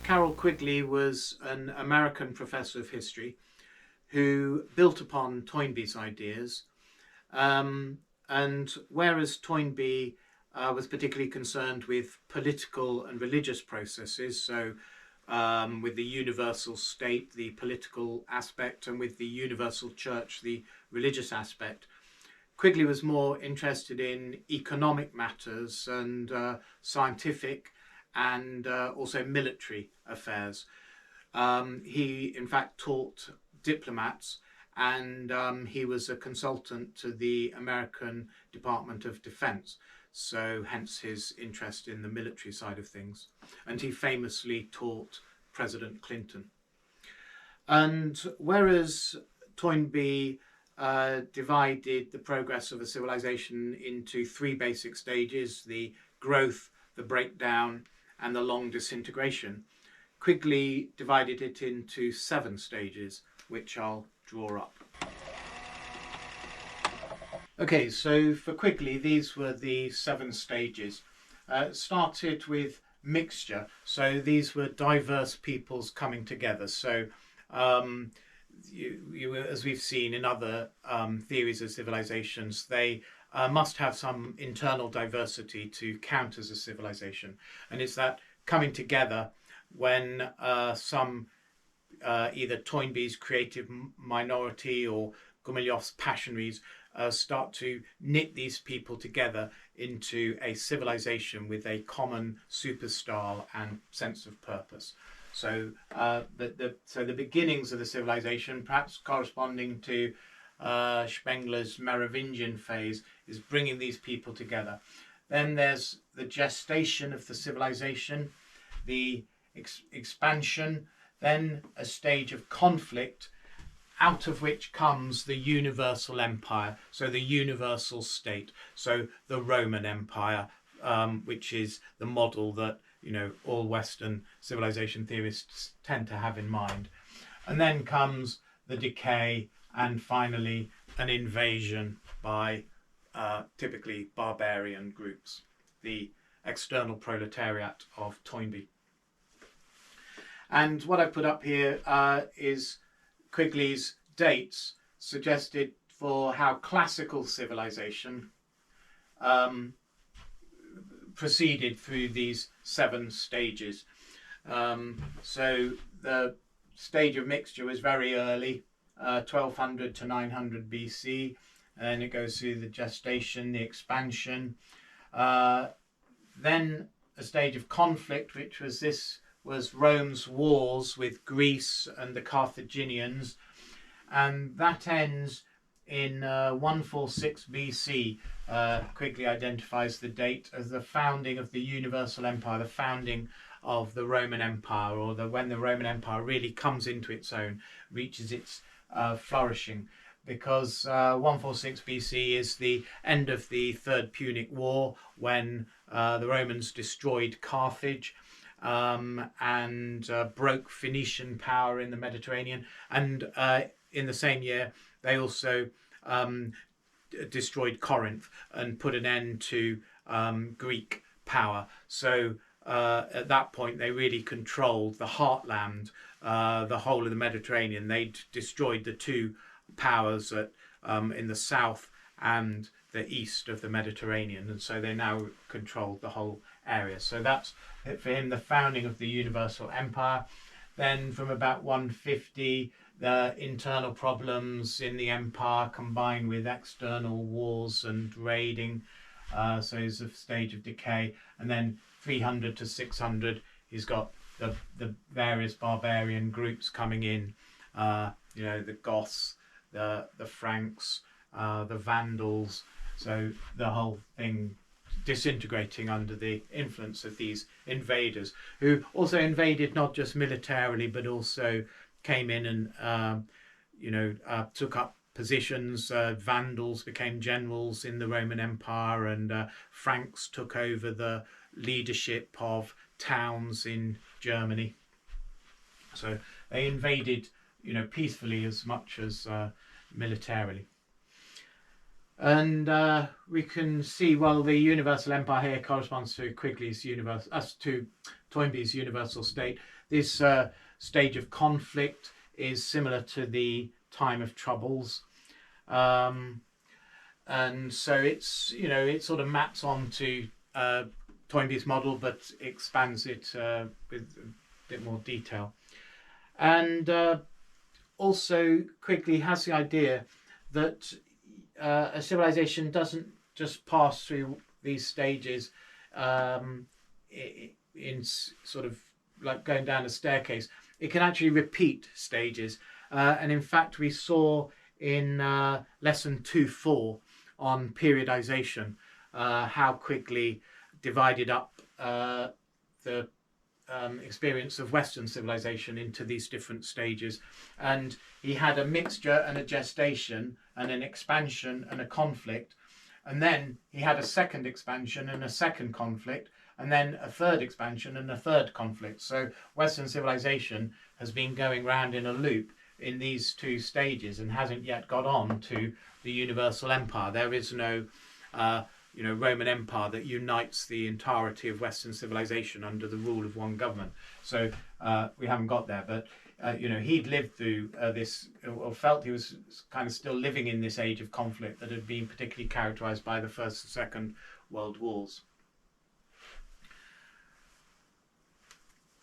Carroll Quigley was an American professor of history who built upon Toynbee's ideas. And whereas Toynbee was particularly concerned with political and religious processes, so with the universal state, the political aspect, and with the universal church, the religious aspect, Quigley was more interested in economic matters and scientific and also military affairs. He, in fact, taught diplomats, and he was a consultant to the American Department of Defense. So hence his interest in the military side of things. And he famously taught President Clinton. And whereas Toynbee divided the progress of a civilization into three basic stages: the growth, the breakdown, and the long disintegration, Quigley divided it into 7 stages, which I'll draw up. Okay, so for Quigley, these were the 7 stages. Started with mixture, so these were diverse peoples coming together. So as we've seen in other theories of civilizations, they must have some internal diversity to count as a civilization. And it's that coming together when some either Toynbee's creative minority or Gumilyov's passionaries start to knit these people together into a civilization with a common superstyle and sense of purpose. So the beginnings of the civilization, perhaps corresponding to Spengler's Merovingian phase, is bringing these people together. Then there's the gestation of the civilization, the expansion, then a stage of conflict, out of which comes the universal empire, so the universal state, so the Roman Empire, which is the model that all Western civilization theorists tend to have in mind. And then comes the decay, and finally an invasion by typically barbarian groups, the external proletariat of Toynbee. And what I put up here is Quigley's dates suggested for how classical civilization proceeded through these 7 stages. So the stage of mixture was very early, 1200 to 900 BC, and it goes through the gestation, the expansion, then a stage of conflict, which was Rome's wars with Greece and the Carthaginians, and that ends in 146 BC. Quigley identifies the date as the founding of the Universal Empire, the founding of the Roman Empire, or when the Roman Empire really comes into its own, reaches its flourishing, because 146 BC is the end of the Third Punic War, when the Romans destroyed Carthage and broke Phoenician power in the Mediterranean, and in the same year they also destroyed Corinth and put an end to Greek power. So at that point they really controlled the heartland, the whole of the Mediterranean. They'd destroyed the 2 powers in the south and the east of the Mediterranean, and so they now controlled the whole area. So that's for him the founding of the Universal Empire. Then from about 150, the internal problems in the empire combined with external wars and raiding, so it's a stage of decay. And then 300 to 600, he's got the various barbarian groups coming in, the Goths, the Franks, the Vandals, so the whole thing disintegrating under the influence of these invaders, who also invaded not just militarily but also came in and took up positions. Vandals became generals in the Roman Empire, and Franks took over the leadership of towns in Germany. So they invaded peacefully as much as militarily. And we can see, well, the Universal Empire here corresponds to Quigley's to Toynbee's universal state. this stage of conflict is similar to the time of troubles. And so it's, it sort of maps onto Toynbee's model, but expands it with a bit more detail. And also Quigley has the idea that a civilization doesn't just pass through these stages in sort of like going down a staircase. It can actually repeat stages. And in fact, we saw in lesson 2.4 on periodization how Quigley divided up the experience of Western civilization into these different stages. And he had a mixture and a gestation and an expansion and a conflict. And then he had a second expansion and a second conflict, and then a third expansion and a third conflict. So Western civilization has been going round in a loop in these two stages and hasn't yet got on to the universal empire. There is no Roman Empire that unites the entirety of Western civilization under the rule of one government. So we haven't got there, but he'd lived through this, or felt he was kind of still living in this age of conflict that had been particularly characterized by the First and Second World Wars.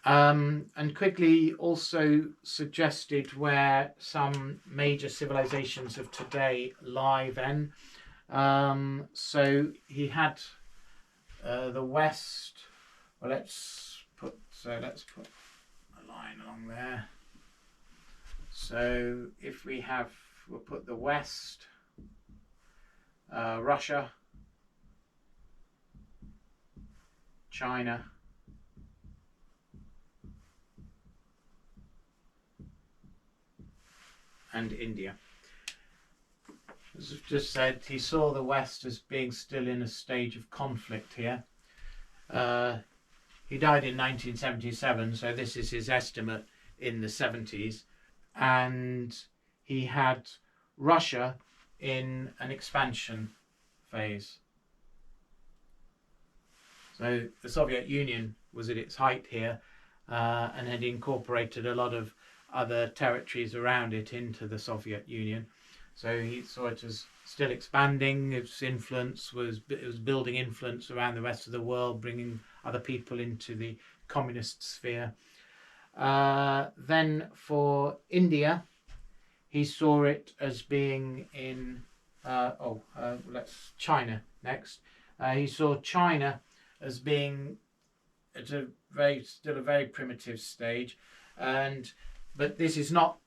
And Quigley also suggested where some major civilizations of today lie then. So he had the West. Well, let's put a line along there. So if we'll put the West, Russia, China, and India. As I've just said, he saw the West as being still in a stage of conflict here. He died in 1977, so this is his estimate in the 70s. And he had Russia in an expansion phase. So the Soviet Union was at its height here and had incorporated a lot of other territories around it into the Soviet Union. So he saw it as still expanding. Its influence was building influence around the rest of the world, bringing other people into the communist sphere. Then for India, he saw it as being in let's China next. He saw China as being at still a very primitive stage, but this is not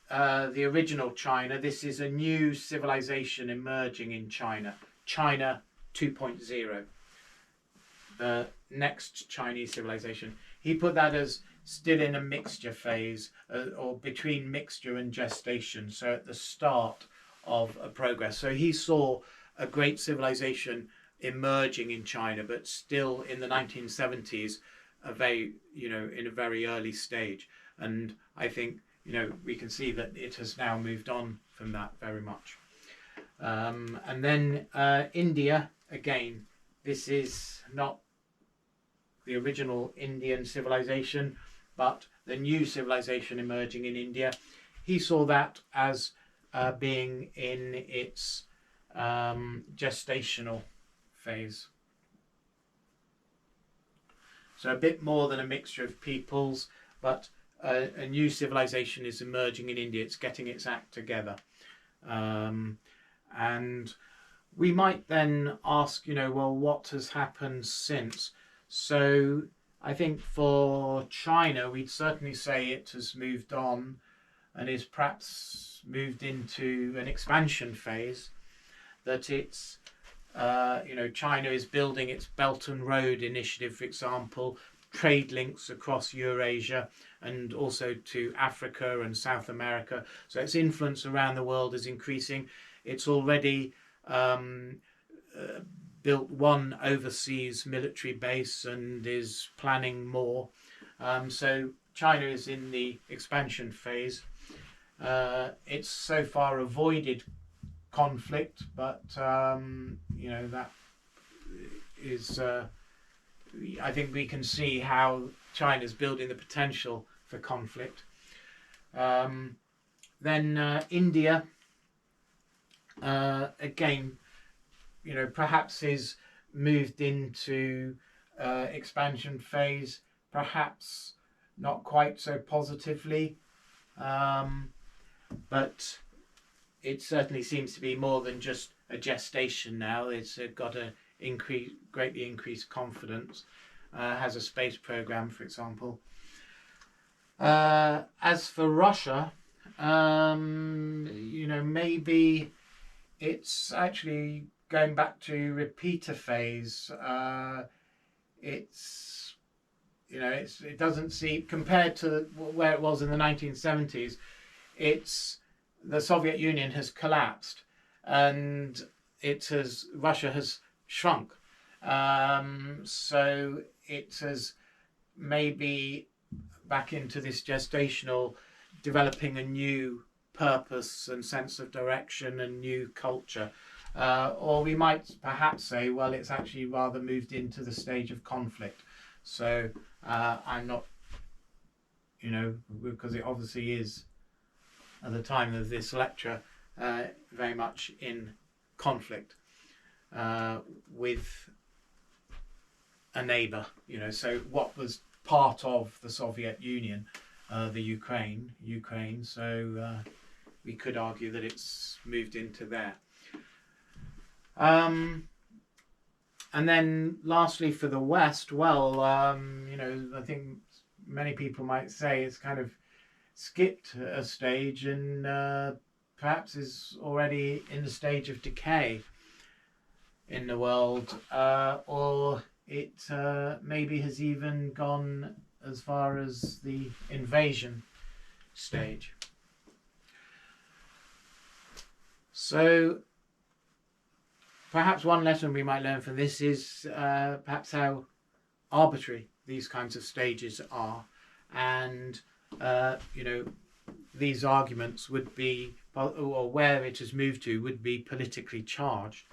the original China. This is a new civilization emerging in China, China 2.0, the next Chinese civilization. He put that as still in a mixture phase, or between mixture and gestation, so at the start of a progress. So he saw a great civilization emerging in China, but still in the 1970s, in a very early stage. And I think we can see that it has now moved on from that very much. And then India, again, this is not the original Indian civilization, but the new civilization emerging in India. He saw that as being in its gestational phase. So a bit more than a mixture of peoples, but a new civilization is emerging in India. It's getting its act together. And we might then ask, well, what has happened since? So I think for China, we'd certainly say it has moved on and is perhaps moved into an expansion phase. That it's, China is building its Belt and Road Initiative, for example, trade links across Eurasia and also to Africa and South America. So its influence around the world is increasing. It's already built one overseas military base and is planning more. So China is in the expansion phase. It's so far avoided conflict, but that is I think we can see how China's building the potential for conflict. Then India, again, perhaps is moved into expansion phase, perhaps not quite so positively, but it certainly seems to be more than just a gestation now. It's got a greatly increased confidence, has a space program, for example. As for Russia, maybe it's actually going back to repeater phase. It doesn't seem, compared to where it was in the 1970s, the Soviet Union has collapsed, and Russia has shrunk. So it has maybe back into this gestational, developing a new purpose and sense of direction and new culture. Or we might perhaps say, well, it's actually rather moved into the stage of conflict. So I'm not, because it obviously is, at the time of this lecture, very much in conflict with a neighbour. So what was part of the Soviet Union, the Ukraine. So we could argue that it's moved into there. And then lastly for the West, well, I think many people might say it's kind of skipped a stage and perhaps is already in the stage of decay in the world, or it maybe has even gone as far as the invasion stage. So perhaps one lesson we might learn from this is perhaps how arbitrary these kinds of stages are, and these arguments would be, or where it has moved to, would be politically charged.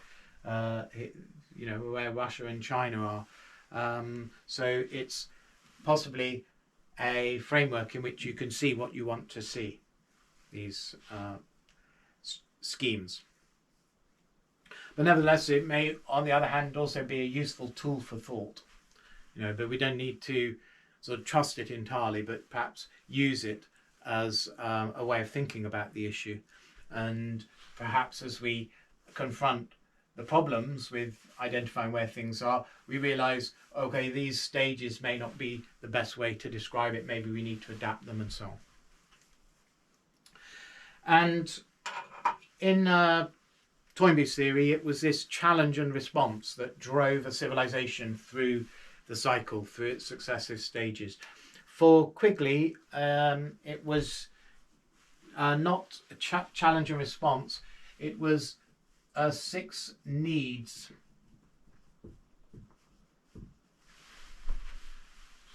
Where Russia and China are. So it's possibly a framework in which you can see what you want to see, these schemes. But nevertheless, it may, on the other hand, also be a useful tool for thought. But we don't need to sort of trust it entirely, but perhaps use it as a way of thinking about the issue. And perhaps as we confront the problems with identifying where things are, we realise, okay, these stages may not be the best way to describe it. Maybe we need to adapt them and so on. And in Toynbee's theory, it was this challenge and response that drove a civilization through the cycle, through its successive stages. For Quigley, it was not a challenge and response, it was 6 needs.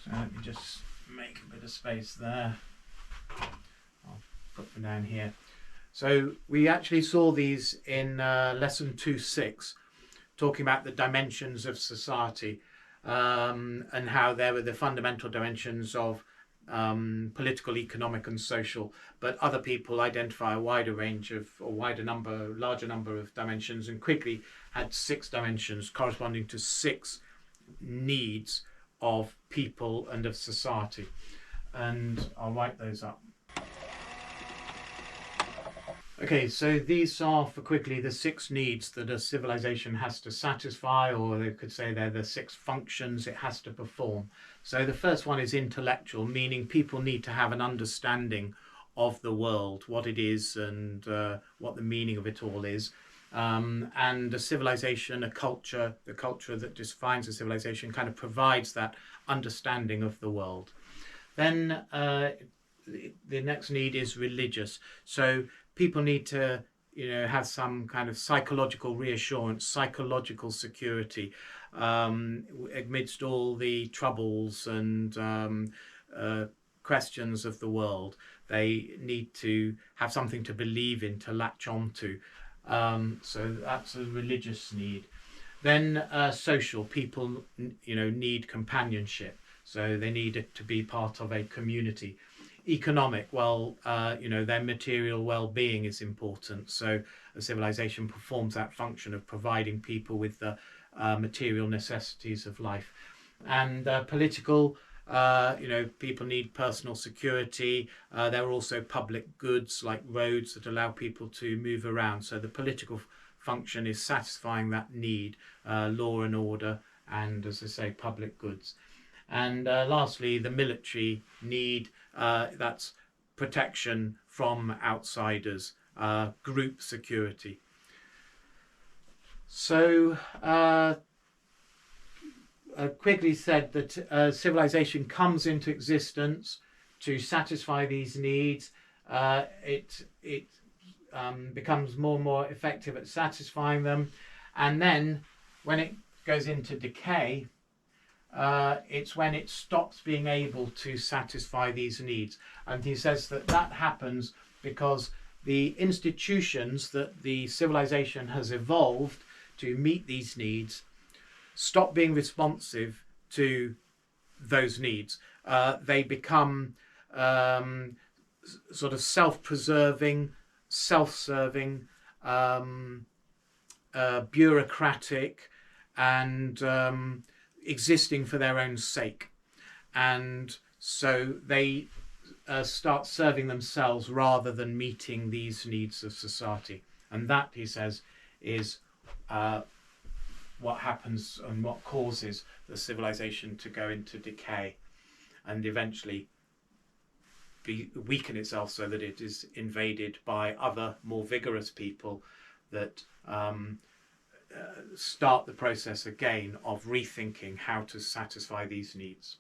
So let me just make a bit of space there. I'll put them down here. So we actually saw these in lesson 2.6, talking about the dimensions of society, and how there were the fundamental dimensions of political, economic and social, but other people identify a wider range of, or larger number of dimensions, and Quigley had 6 dimensions corresponding to 6 needs of people and of society. And I'll write those up. Okay, so these are for Quigley the 6 needs that a civilization has to satisfy, or they could say they're the 6 functions it has to perform. So the first one is intellectual, meaning people need to have an understanding of the world, what it is and what the meaning of it all is. And a civilization, a culture, the culture that defines a civilization kind of provides that understanding of the world. Then the next need is religious. So people need to, have some kind of psychological reassurance, psychological security amidst all the troubles and questions of the world. They need to have something to believe in, to latch on to. So that's a religious need. Then social, people need companionship, so they need it to be part of a community. Economic, well, their material well-being is important, so a civilization performs that function of providing people with the material necessities of life. And political, people need personal security. There are also public goods like roads that allow people to move around, so the political function is satisfying that need, law and order, and, as I say, public goods. And lastly, the military need, that's protection from outsiders, group security. So Quigley said that civilization comes into existence to satisfy these needs. It becomes more and more effective at satisfying them, and then when it goes into decay, it's when it stops being able to satisfy these needs. And he says that happens because the institutions that the civilization has evolved to meet these needs stop being responsive to those needs. They become sort of self-preserving, self-serving, bureaucratic, and existing for their own sake. And so they start serving themselves rather than meeting these needs of society. And that, he says, is what happens and what causes the civilization to go into decay and eventually weaken itself, so that it is invaded by other more vigorous people that start the process again of rethinking how to satisfy these needs.